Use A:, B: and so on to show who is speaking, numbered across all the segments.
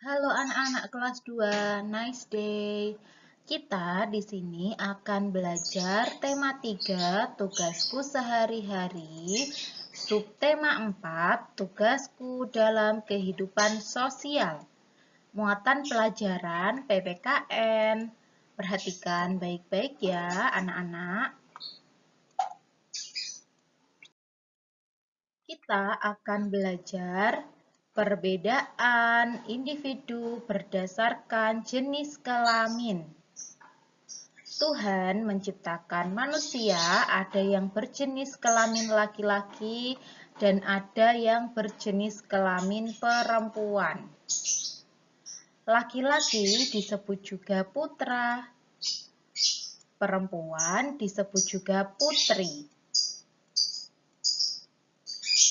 A: Halo anak-anak kelas 2, nice day. Kita di sini akan belajar tema 3, tugasku sehari-hari, subtema 4, tugasku dalam kehidupan sosial. Muatan pelajaran PPKN. Perhatikan baik-baik ya anak-anak. Kita akan belajar perbedaan individu berdasarkan jenis kelamin. Tuhan menciptakan manusia, ada yang berjenis kelamin laki-laki dan ada yang berjenis kelamin perempuan. Laki-laki disebut juga putra, perempuan disebut juga putri.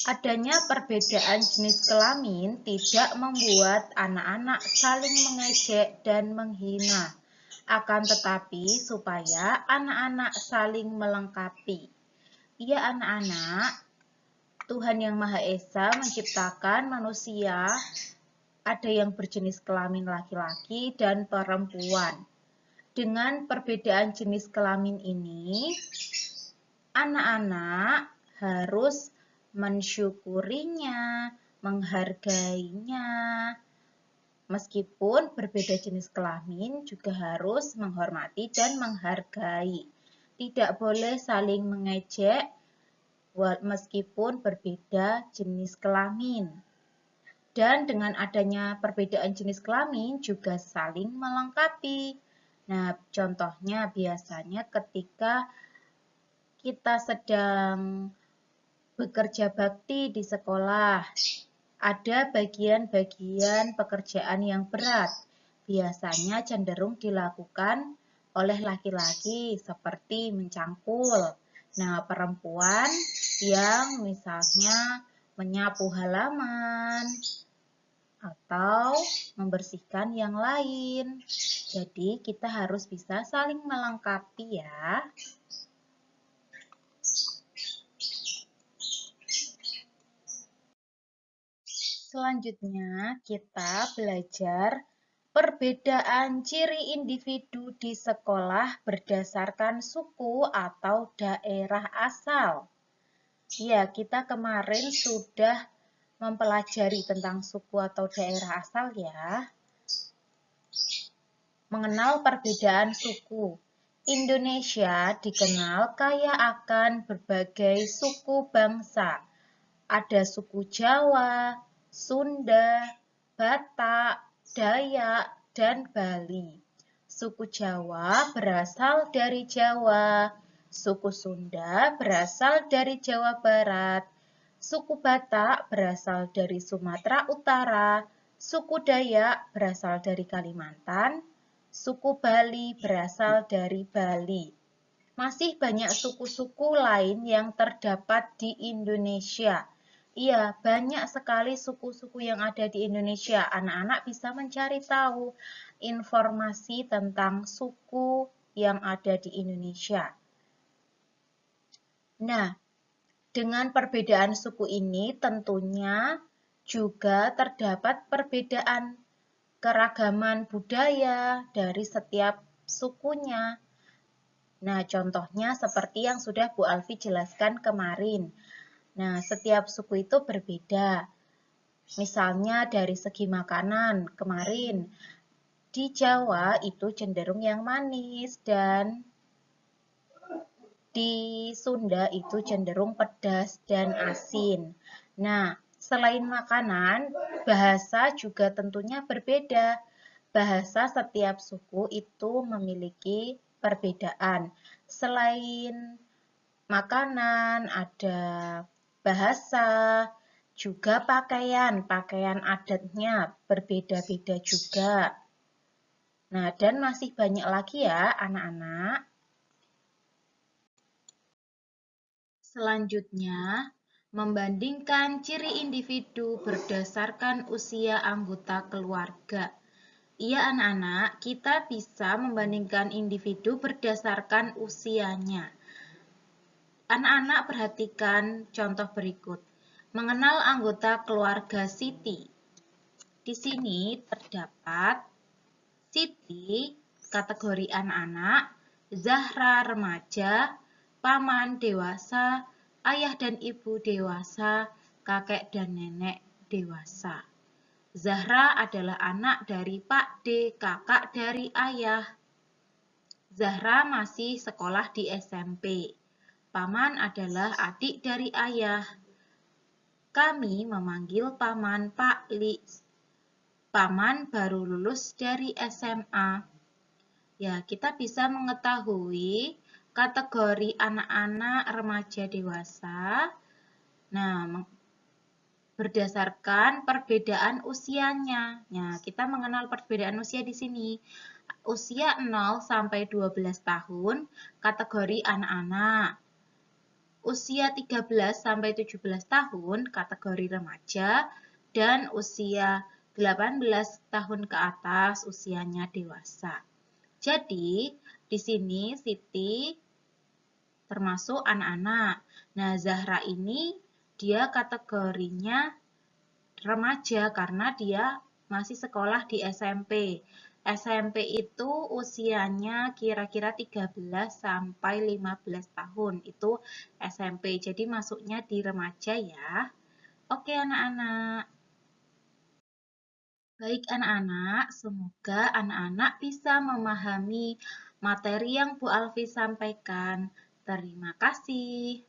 A: Adanya perbedaan jenis kelamin tidak membuat anak-anak saling mengejek dan menghina, akan tetapi supaya anak-anak saling melengkapi. Ya anak-anak, Tuhan Yang Maha Esa menciptakan manusia, ada yang berjenis kelamin laki-laki dan perempuan. Dengan perbedaan jenis kelamin ini, anak-anak harus mensyukurinya, menghargainya. Meskipun berbeda jenis kelamin, juga harus menghormati dan menghargai. Tidak boleh saling mengejek meskipun berbeda jenis kelamin. Dan dengan adanya perbedaan jenis kelamin juga saling melengkapi. Nah, contohnya biasanya ketika kita sedang bekerja bakti di sekolah, ada bagian-bagian pekerjaan yang berat, biasanya cenderung dilakukan oleh laki-laki seperti mencangkul. Nah, perempuan yang misalnya menyapu halaman atau membersihkan yang lain. Jadi, kita harus bisa saling melengkapi ya. Selanjutnya, kita belajar perbedaan ciri individu di sekolah berdasarkan suku atau daerah asal. Ya, kita kemarin sudah mempelajari tentang suku atau daerah asal ya. Mengenal perbedaan suku. Indonesia dikenal kaya akan berbagai suku bangsa. Ada suku Jawa, Sunda, Batak, Dayak, dan Bali. Suku Jawa berasal dari Jawa, suku Sunda berasal dari Jawa Barat, suku Batak berasal dari Sumatera Utara, suku Dayak berasal dari Kalimantan, suku Bali berasal dari Bali. Masih banyak suku-suku lain yang terdapat di Indonesia. Iya, banyak sekali suku-suku yang ada di Indonesia. Anak-anak bisa mencari tahu informasi tentang suku yang ada di Indonesia. Nah, dengan perbedaan suku ini tentunya juga terdapat perbedaan keragaman budaya dari setiap sukunya. Nah, contohnya seperti yang sudah Bu Alfi jelaskan kemarin. Nah, setiap suku itu berbeda. Misalnya dari segi makanan, kemarin di Jawa itu cenderung yang manis dan di Sunda itu cenderung pedas dan asin. Nah, selain makanan, bahasa juga tentunya berbeda. Bahasa setiap suku itu memiliki perbedaan. Selain makanan, ada bahasa, juga pakaian. Pakaian adatnya berbeda-beda juga. Nah, dan masih banyak lagi ya anak-anak. Selanjutnya, membandingkan ciri individu berdasarkan usia anggota keluarga. Iya anak-anak, kita bisa membandingkan individu berdasarkan usianya. Anak-anak perhatikan contoh berikut. Mengenal anggota keluarga Siti. Di sini terdapat Siti, kategori anak-anak, Zahra remaja, paman dewasa, ayah dan ibu dewasa, kakek dan nenek dewasa. Zahra adalah anak dari Pak D, kakak dari ayah. Zahra masih sekolah di SMP. Paman adalah adik dari ayah. Kami memanggil paman Pak Li. Paman baru lulus dari SMA. Ya, kita bisa mengetahui kategori anak-anak, remaja, dewasa. Nah, berdasarkan perbedaan usianya. Nah, kita mengenal perbedaan usia di sini. Usia 0 sampai 12 tahun, kategori anak-anak. Usia 13 sampai 17 tahun, kategori remaja. Dan usia 18 tahun ke atas, usianya dewasa. Jadi, di sini Siti termasuk anak-anak. Nah, Zahra ini dia kategorinya remaja karena dia masih sekolah di SMP. SMP itu usianya kira-kira 13 sampai 15 tahun. Itu SMP. Jadi masuknya di remaja ya. Oke, anak-anak. Baik anak-anak, semoga anak-anak bisa memahami materi yang Bu Alfi sampaikan. Terima kasih.